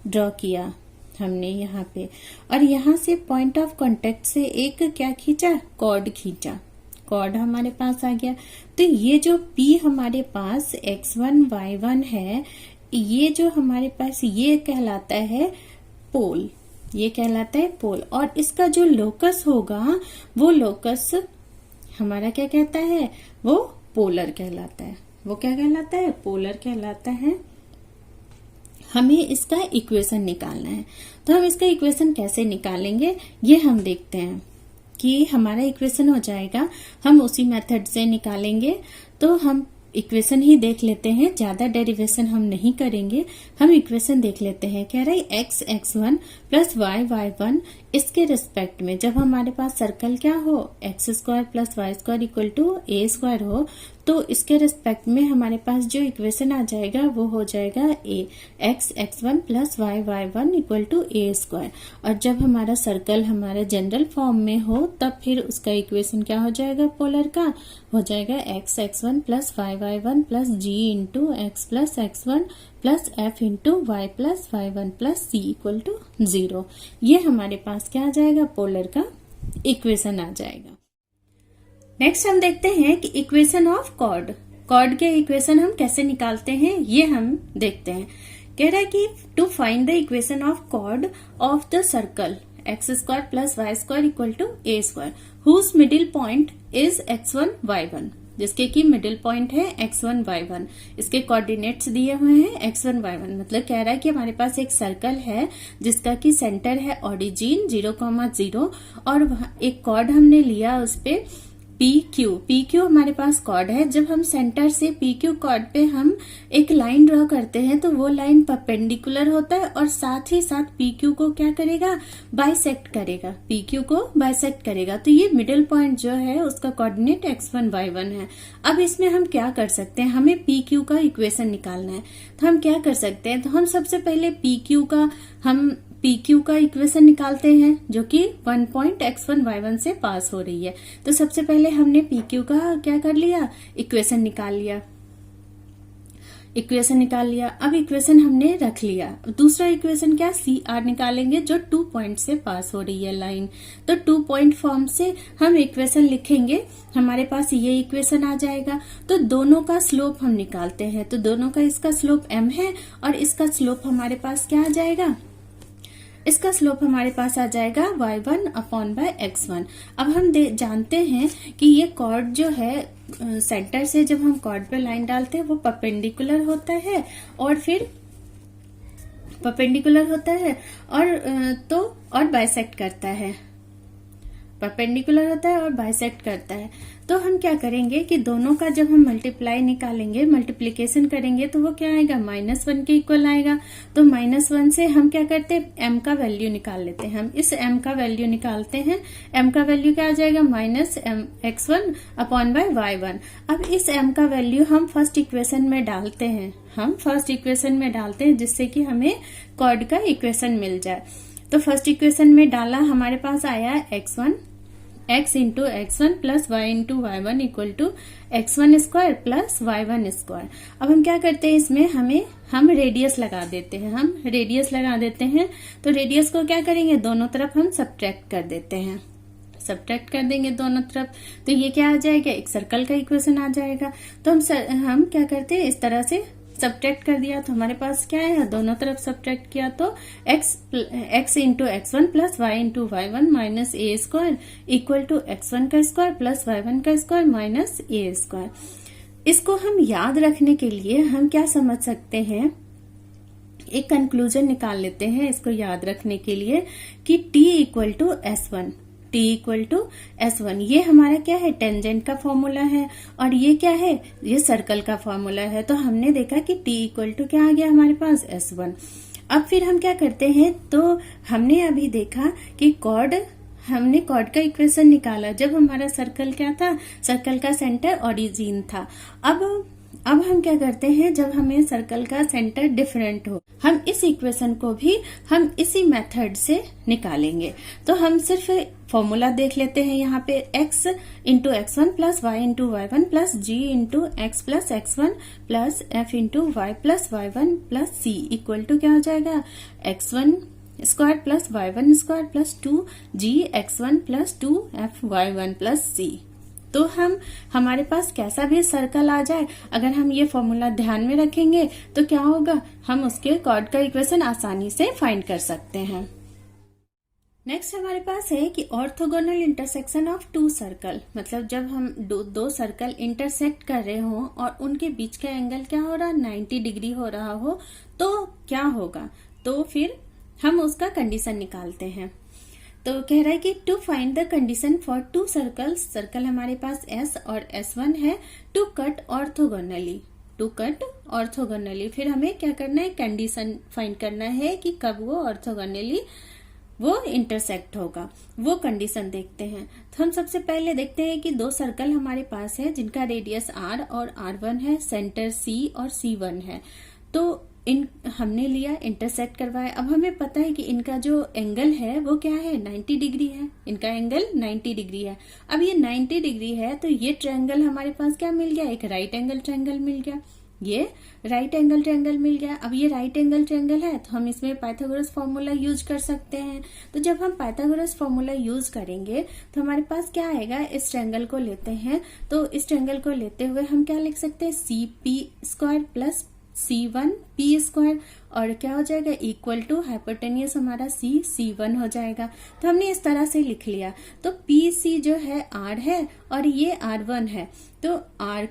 ड्रॉ किया हमने यहाँ पे और यहाँ से पॉइंट ऑफ कांटेक्ट से एक क्या खींचा? कॉर्ड हमारे पास आ गया। तो ये जो P हमारे पास x1 y1 है ये जो हमारे पास ये कहलाता है पोल, और इसका जो लोकस होगा वो लोकस हमारा क्या कहता है? वो पोलर कहलाता है। वो क्या कहलाता है? पोलर कहलाता है। हमें इसका इक्वेशन निकालना है। तो हम इसका इक्वेशन कैसे निकालेंगे ये हम देखते हैं कि हमारा इक्वेशन हो जाएगा, हम उसी मेथड से निकालेंगे। तो हम इक्वेशन ही देख लेते हैं, ज्यादा डेरिवेशन हम नहीं करेंगे। हम इक्वेशन देख लेते हैं। कह रहा है x1 प्लस y1 इसके रिस्पेक्ट में जब हमारे पास सर्कल क्या हो x square plus y square equal to a square हो तो इसके रिस्पेक्ट में हमारे पास जो इक्वेशन आ जाएगा वो हो जाएगा x1 plus y1 equal to a square. और जब हमारा सर्कल हमारा जनरल फॉर्म में हो तब फिर उसका इक्वेशन क्या हो जाएगा? पोलर का हो जाएगा x1 plus y1 plus g into x plus x1 plus f into y plus y1 plus c equal to 0। ये हमारे पास क्या आ जाएगा? पोलर का इक्वेशन आ जाएगा। नेक्स्ट हम देखते हैं कि इक्वेशन ऑफ कॉर्ड के इक्वेशन हम कैसे निकालते हैं ये हम देखते हैं। कह रहा है कि to find the equation of chord of the circle x square plus y square equal to a square whose middle point is x1 y1, जिसके की मिडिल पॉइंट है x1 y1, इसके कोऑर्डिनेट्स दिए हुए हैं x1 y1। मतलब कह रहा है कि हमारे पास एक सर्कल है जिसका की सेंटर है ओरिजिन 0,0 और एक कॉर्ड हमने लिया उस पे PQ हमारे पास कॉर्ड है। जब हम सेंटर से PQ कॉर्ड पे हम एक लाइन ड्रॉ करते हैं तो वो लाइन परपेंडिकुलर होता है और साथ ही साथ PQ को क्या करेगा, बाइसेक्ट करेगा, PQ को बाइसेक्ट करेगा। तो ये मिडिल पॉइंट जो है उसका कोऑर्डिनेट x1 y1 है। अब इसमें हम क्या कर सकते हैं, हमें PQ का इक्वेशन निकालना है। तो हम क्या कर सकते हैं, तो हम सबसे पहले PQ का इक्वेशन निकालते हैं जो कि 1 पॉइंट x1 y1 से पास हो रही है। तो सबसे पहले हमने PQ का क्या कर लिया, इक्वेशन निकाल लिया। अब इक्वेशन हमने रख लिया। दूसरा इक्वेशन क्या, CR निकालेंगे जो 2 पॉइंट से पास हो रही है लाइन। तो 2 पॉइंट फॉर्म से हम इक्वेशन लिखेंगे, हमारे पास ये इक्वेशन आ जाएगा। तो दोनों का स्लोप हम निकालते हैं। तो दोनों का, इसका स्लोप m है और इसका स्लोप हमारे पास क्या आ जाएगा, इसका स्लोप हमारे पास आ जाएगा y1/x1। अब हम जानते हैं कि ये कॉर्ड जो है सेंटर से जब हम कॉर्ड पे लाइन डालते हैं वो परपेंडिकुलर होता है और फिर और बाइसेक्ट करता है, परपेंडिकुलर होता है और बाइसेक्ट करता है। तो हम क्या करेंगे कि दोनों का जब हम मल्टीप्लाई निकालेंगे, मल्टीप्लीकेशन करेंगे तो वो क्या आएगा, -1 के इक्वल आएगा। तो -1 से हम क्या करते हैं, m का वैल्यू निकाल लेते हैं। हम इस m का वैल्यू निकालते हैं। m का वैल्यू क्या आ जाएगा, -x1/y1। अब इस m का वैल्यू हम फर्स्ट इक्वेशन में डालते हैं, जिससे कि हमें कॉर्ड का इक्वेशन मिल जाए। तो फर्स्ट इक्वेशन में डाला, हमारे पास आया x into x1 plus y into y1 equal to x1 square plus y1 square. अब हम क्या करते हैं, इसमें हम रेडियस लगा देते हैं। तो रेडियस को क्या करेंगे, दोनों तरफ हम सब्ट्रैक्ट कर देंगे दोनों तरफ। तो ये क्या आ जाएगा, एक सर्कल का इक्वेशन आ जाएगा। तो हम क्या करते हैं, इस तरह से सब्ट्रैक्ट कर दिया। तो हमारे पास क्या है, दोनों तरफ सब्ट्रैक्ट किया तो x into x1 plus y into y1 minus a square equal to x1 का स्क्वायर प्लस y1 का स्क्वायर माइनस ए स्क्वायर। इसको हम याद रखने के लिए हम क्या समझ सकते हैं, एक कंक्लूजन निकाल लेते हैं इसको याद रखने के लिए कि t इक्वल टू S1 ये हमारा क्या है, टेंजेंट का फॉर्मूला है और ये क्या है, ये सर्कल का फॉर्मूला है। तो हमने देखा कि t इक्वल टू क्या आ गया हमारे पास, S1। अब फिर हम क्या करते हैं, तो हमने अभी देखा कि हमने कॉर्ड का इक्वेशन निकाला जब हमारा सर्कल क्या था, सर्कल का सेंटर ओरिजिन था। अब हम क्या करते हैं, जब हमें सर्कल का सेंटर डिफरेंट हो, हम इस इक्वेशन को भी हम इसी मेथड से निकालेंगे। तो हम सिर्फ फॉर्मूला देख लेते हैं। यहाँ पे x into x1 plus y into y1 plus g into x plus x1 plus f into y plus y1 plus c equal to क्या हो जाएगा, x1 square plus y1 square plus 2g x1 plus 2f y1 plus c। तो हमारे पास कैसा भी circle आ जाए, अगर हम ये फॉर्मूला ध्यान में रखेंगे तो क्या होगा, हम उसके कॉर्ड का इक्वेशन आसानी से फाइंड कर सकते हैं। नेक्स्ट हमारे पास है कि ऑर्थोगोनल इंटरसेक्शन ऑफ 2 सर्कल, मतलब जब हम दो सर्कल इंटरसेक्ट कर रहे हो और उनके बीच का एंगल क्या हो रहा, 90 डिग्री हो रहा हो, तो क्या होगा, तो फिर हम उसका कंडीशन निकालते हैं। तो कह रहा है कि to find the condition for 2 circles, circle हमारे पास S और S1 है, टू कट ऑर्थोगोनली। फिर हमें क्या करना है, कंडीशन फाइंड करना है कि कब वो ऑर्थोगोनली वो इंटरसेक्ट होगा, वो कंडीशन देखते हैं। तो हम सबसे पहले देखते हैं कि 2 सर्कल हमारे पास है जिनका रेडियस R और R1 है, सेंटर C और C1 है। तो हमने लिया, इंटरसेक्ट करवाया। अब हमें पता है कि इनका जो एंगल है वो क्या है, 90 डिग्री है, इनका एंगल 90 डिग्री है। अब ये 90 डिग्री है तो ये ट्रायंगल हमारे पास क्या मिल गया, एक राइट एंगल ट्रायंगल मिल गया, ये राइट एंगल ट्रायंगल मिल गया। अब ये राइट एंगल ट्रायंगल है तो हम इसमें पाइथागोरस फॉर्मूला यूज कर सकते हैं। तो जब हम पाइथागोरस फॉर्मूला यूज करेंगे तो हमारे पास क्या आएगा, इस ट्रायंगल को लेते हैं तो इस ट्रायंगल को लेते हुए हम क्या लिख सकते हैं, CP square plus C1 P square, और क्या हो जाएगा इक्वल टू हाइपोटेनियस हमारा C1 हो जाएगा। तो हमने इस तरह से लिख लिया। तो PC जो है R है और ये R1 है, तो R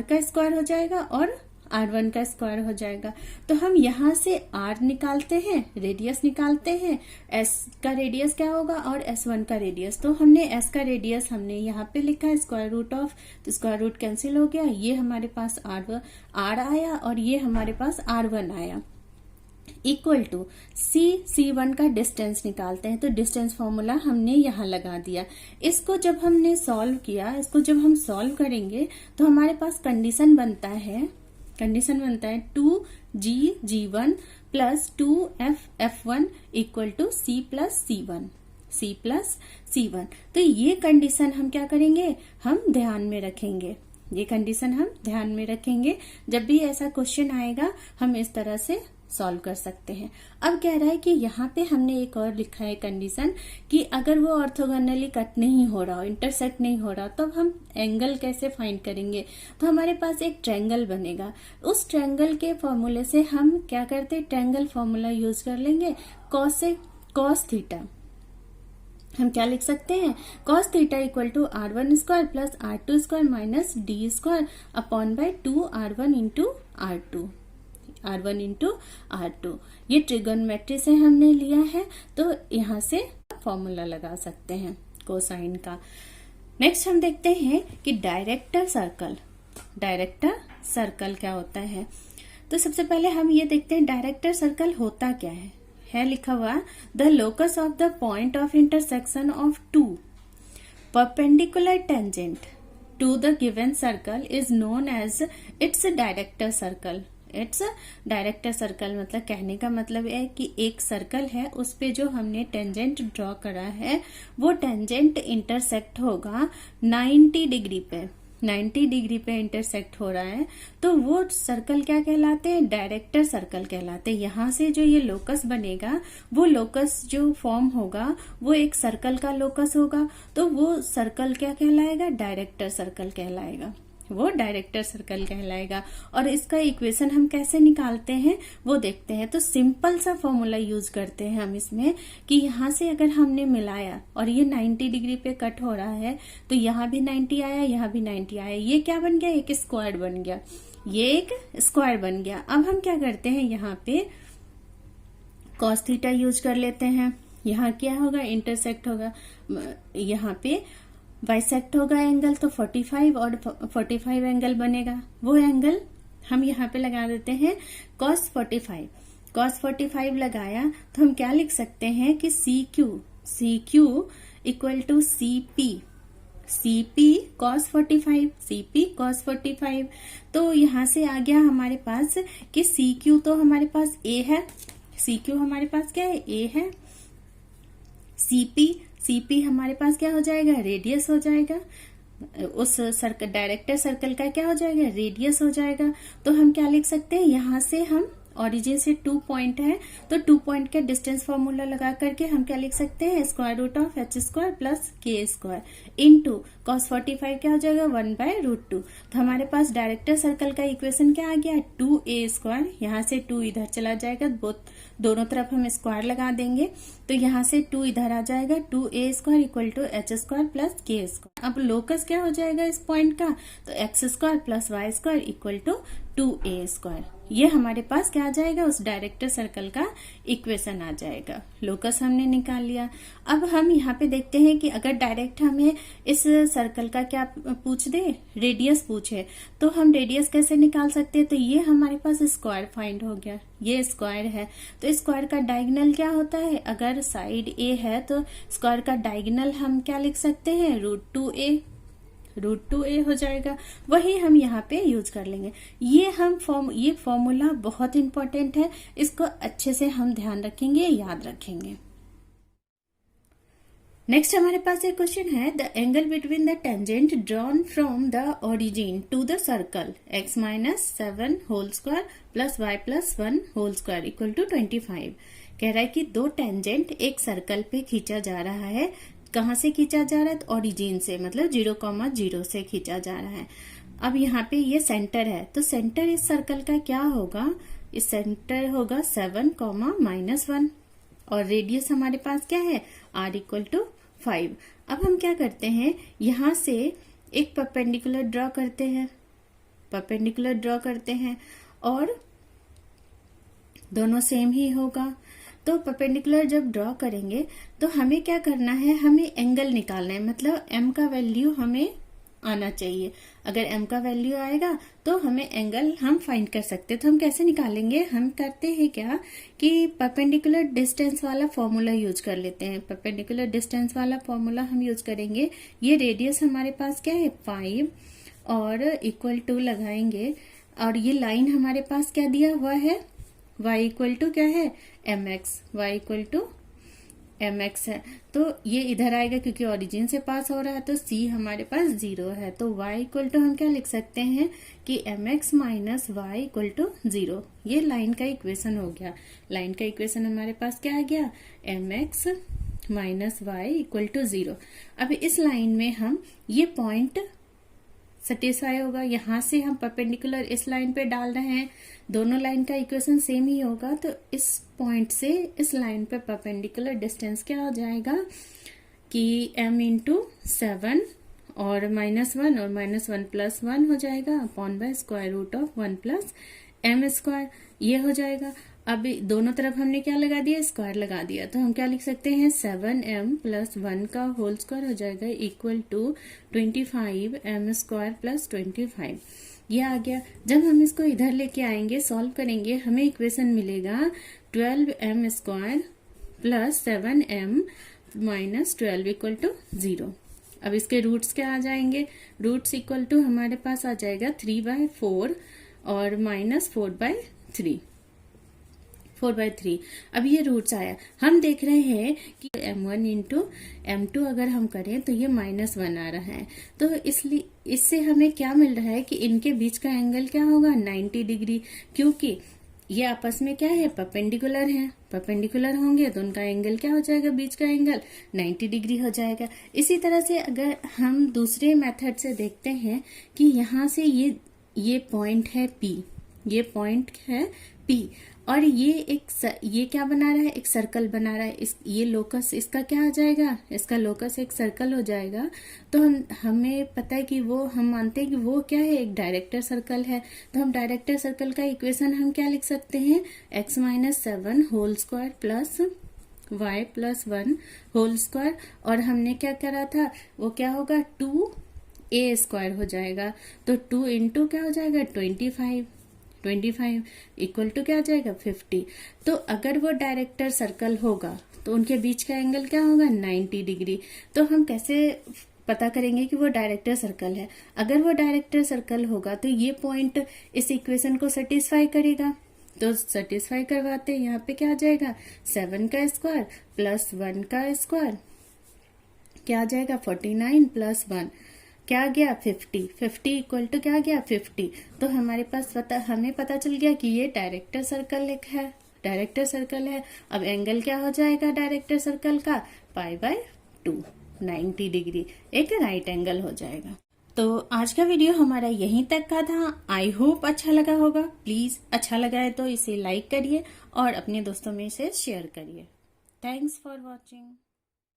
का स्क्वायर हो जाएगा और R1 का स्क्वायर हो जाएगा। तो हम यहाँ से R निकालते हैं, रेडियस निकालते हैं, S का रेडियस क्या होगा और S1 का रेडियस। तो हमने S का रेडियस हमने यहाँ पे लिखा है स्क्वायर रूट ऑफ, तो स्क्वायर रूट कैंसिल हो गया, ये हमारे पास R आया और ये हमारे पास R1 आया, इक्वल टू C1 का डिस्टेंस निकालते हैं। तो डिस्टेंस फॉर्मूला हमने यहाँ लगा दिया। इसको जब हमने सॉल्व किया, इसको जब हम सॉल्व करेंगे तो हमारे पास कंडीशन बनता है 2G1 plus 2F1 equal to C plus C1। तो ये कंडीशन हम क्या करेंगे, हम ध्यान में रखेंगे। ये कंडीशन हम ध्यान में रखेंगे, जब भी ऐसा क्वेश्चन आएगा हम इस तरह से सॉल्व कर सकते हैं। अब कह रहा है कि यहाँ पे हमने एक और लिखा है कंडीशन कि अगर वो ऑर्थोगोनली कट नहीं हो रहा हो, इंटरसेक्ट नहीं हो रहा, तो हम एंगल कैसे फाइंड करेंगे। तो हमारे पास एक ट्रायंगल बनेगा, उस ट्रायंगल के फॉर्मूले से हम क्या करते हैं, ट्रायंगल फॉर्मूला यूज कर लेंगे। कॉस थीटा हम क्या लिख सकते हैं, cos theta equal to R1 square plus R2 square minus D square upon by 2 R1 into R2। ये ट्रिगोनोमेट्री से हमने लिया है, तो यहाँ से फॉर्मूला लगा सकते हैं कोसाइन का। नेक्स्ट हम देखते हैं कि डायरेक्टर सर्कल क्या होता है। तो सबसे पहले हम ये देखते हैं डायरेक्टर सर्कल होता क्या है लिखा हुआ the locus of the point of intersection of two perpendicular tangent to the given circle is known as its director circle. Its director circle मतलब कहने का मतलब है कि एक सर्कल है, उस पे जो हमने टेंजेंट ड्रॉ करा है वो टेंजेंट इंटरसेक्ट होगा 90 डिग्री पे इंटरसेक्ट हो रहा है, तो वो सर्कल क्या कहलाते हैं, डायरेक्टर सर्कल कहलाते हैं। यहाँ से जो ये लोकस बनेगा, वो लोकस जो फॉर्म होगा वो एक सर्कल का लोकस होगा, तो वो सर्कल क्या कहलाएगा, डायरेक्टर सर्कल कहलाएगा। और इसका इक्वेशन हम कैसे निकालते हैं वो देखते हैं। तो सिंपल सा फॉर्मूला यूज करते हैं हम इसमें कि यहाँ से अगर हमने मिलाया और ये 90 डिग्री पे कट हो रहा है, तो यहाँ भी 90 आया, यहाँ भी 90 आया, ये क्या बन गया, एक स्क्वायर बन गया, ये एक स्क्वायर बन गया। अब हम क्या करते हैं, यहाँ पे कॉस थीटा यूज कर लेते हैं। यहाँ क्या होगा, इंटरसेक्ट होगा, यहाँ पे बाइसेक्ट होगा एंगल, तो 45 और 45 एंगल बनेगा। वो एंगल हम यहाँ पे लगा देते हैं cos 45 लगाया तो हम क्या लिख सकते हैं कि CQ equal to CP cos 45। तो यहाँ से आ गया हमारे पास कि CQ तो हमारे पास A है, CQ हमारे पास क्या है, A है। CP हमारे पास क्या हो जाएगा, रेडियस हो जाएगा, उस सर्कल डायरेक्टर सर्कल का क्या हो जाएगा, रेडियस हो जाएगा। तो हम क्या लिख सकते हैं, यहाँ से हम ओरिजिन से 2 पॉइंट है, तो 2 पॉइंट का डिस्टेंस फॉर्मूला लगा करके हम क्या लिख सकते हैं, square root of h square plus k square into cos 45 क्या हो जाएगा, 1/√2। तो हमारे पास डायरेक्टर सर्कल का इक्वेशन क्या आ गया, 2a स्क्वायर, यहाँ से 2 इधर चला जाएगा, दोनों तरफ हम स्क्वायर लगा देंगे, तो यहाँ से 2 इधर आ जाएगा, 2a square equal to h square plus k square. अब लोकस क्या हो जाएगा इस पॉइंट का, तो x square plus y square equal to 2a square. ये हमारे पास क्या आ जाएगा, उस डायरेक्टर सर्कल का इक्वेशन आ जाएगा। लोकस हमने निकाल लिया। अब हम यहाँ पे देखते हैं कि अगर डायरेक्ट हमें इस सर्कल का क्या पूछ दे, रेडियस पूछे, तो हम रेडियस कैसे निकाल सकते हैं। तो ये हमारे पास स्क्वायर फाइंड हो गया, ये स्क्वायर है, तो स्क्वायर का डायगोनल क्या होता है, अगर साइड a है तो स्क्वायर का डायगोनल हम क्या लिख सकते हैं, √2a हो जाएगा। वही हम यहाँ पे यूज कर लेंगे। ये फॉर्मूला बहुत इंपॉर्टेंट है, इसको अच्छे से हम ध्यान रखेंगे, याद रखेंगे। नेक्स्ट हमारे पास एक क्वेश्चन है, the angle between the tangent drawn from the origin to the circle x - 7 whole square plus y + 1 whole square equal to 25। कह रहा है कि दो टेंजेंट एक सर्कल पे खींचा जा रहा है। कहाँ से खींचा जा रहा है, तो ओरिजिन से, मतलब 0,0 से खींचा जा रहा है। अब यहाँ पे ये सेंटर है, तो सेंटर इस सर्कल का क्या होगा, इस सेंटर होगा 7, -1 और रेडियस हमारे पास क्या है, r=5। अब हम क्या करते हैं, यहां से एक परपेंडिकुलर ड्रॉ करते हैं, और दोनों सेम ही होगा। तो परपेंडिकुलर जब ड्रॉ करेंगे तो हमें क्या करना है, हमें एंगल निकालना है, मतलब m का वैल्यू हमें आना चाहिए। अगर m का वैल्यू आएगा तो हमें एंगल हम फाइंड कर सकते हैं। तो हम कैसे निकालेंगे, हम करते हैं क्या कि परपेंडिकुलर डिस्टेंस वाला फॉर्मूला यूज कर लेते हैं। परपेंडिकुलर डिस्टेंस वाला फॉर्मूला हम यूज करेंगे। ये रेडियस हमारे पास क्या है 5 और =2 लगाएंगे, और ये लाइन हमारे पास क्या दिया हुआ है, y= क्या है mx, y=mx है। तो ये इधर आएगा क्योंकि ओरिजिन से पास हो रहा है, तो c हमारे पास 0 है। तो y= हम क्या लिख सकते हैं कि mx - y=0। ये लाइन का इक्वेशन हो गया। लाइन का इक्वेशन हमारे पास क्या आ गया, mx - y=0। अब इस लाइन में हम ये पॉइंट सेटिस्फाई होगा, यहां से हम परपेंडिकुलर इस लाइन पे डाल रहे हैं, दोनों लाइन का इक्वेशन सेम ही होगा। तो इस पॉइंट से इस लाइन पे परपेंडिकुलर डिस्टेंस क्या हो जाएगा कि m × 7 और -1 और -1 + 1 हो जाएगा /√1 + m², ये हो जाएगा। अब दोनों तरफ हमने क्या लगा दिया, स्क्वायर लगा दिया। तो हम क्या लिख सकते हैं, 7m + 1 का होल स्क्वायर हो जाएगा = 25m² + 25। ये आ गया। जब हम इसको इधर लेके आएंगे, सॉल्व करेंगे, हमें इक्वेशन मिलेगा 12m² + 7m - 12 = 0। अब इसके रूट्स क्या आ जाएंगे, रूट्स = हमारे पास आ जाएगा 3/4 और -4/3। अब ये रूट्स आया, हम देख रहे हैं कि m1 × m2 अगर हम करें तो ये -1 आ रहा है। तो इसलिए इससे हमें क्या मिल रहा है कि इनके बीच का एंगल क्या होगा, 90 डिग्री, क्योंकि ये आपस में क्या है, परपेंडिकुलर है। परपेंडिकुलर होंगे तो उनका एंगल क्या हो जाएगा, बीच का एंगल 90 डिग्री हो जाएगा। इसी तरह से अगर हम दूसरे मेथड से देखते हैं कि यहाँ से ये पॉइंट है P, ये पॉइंट है P, और ये क्या बना रहा है, एक सर्कल बना रहा है। ये लोकस इसका क्या आ जाएगा, इसका लोकस एक सर्कल हो जाएगा। तो हमें पता है कि हम मानते हैं कि वो क्या है, एक डायरेक्टर सर्कल है। तो हम डायरेक्टर सर्कल का इक्वेशन हम क्या लिख सकते हैं, x - 7 whole square + y + 1 whole square, और हमने क्या करा था, वो क्या होगा 2a² हो जाएगा। तो 2 × क्या हो जाएगा 25 = क्या आ जाएगा 50। तो अगर वो डायरेक्टर सर्कल होगा तो उनके बीच का एंगल क्या होगा 90 डिग्री। तो हम कैसे पता करेंगे कि वो डायरेक्टर सर्कल है, अगर वो डायरेक्टर सर्कल होगा तो ये पॉइंट इस इक्वेशन को सेटिस्फाई करेगा। तो सेटिस्फाई करवाते यहाँ पे क्या आ जाएगा, 7 का स्क्वायर + 1 का स्क्वायर क्या आ जाएगा 49 + 1 क्या गया 50। 50 = क्या गया 50। तो हमारे पास हमें पता चल गया कि ये डायरेक्टर सर्कल है। अब एंगल क्या हो जाएगा डायरेक्टर सर्कल का, π/2 90 डिग्री, एक राइट एंगल हो जाएगा। तो आज का वीडियो हमारा यहीं तक का था। आई होप अच्छा लगा होगा। प्लीज अच्छा लगा है तो इसे लाइक करिए और अपने दोस्तों में इसे शेयर करिए। Thanks for watching.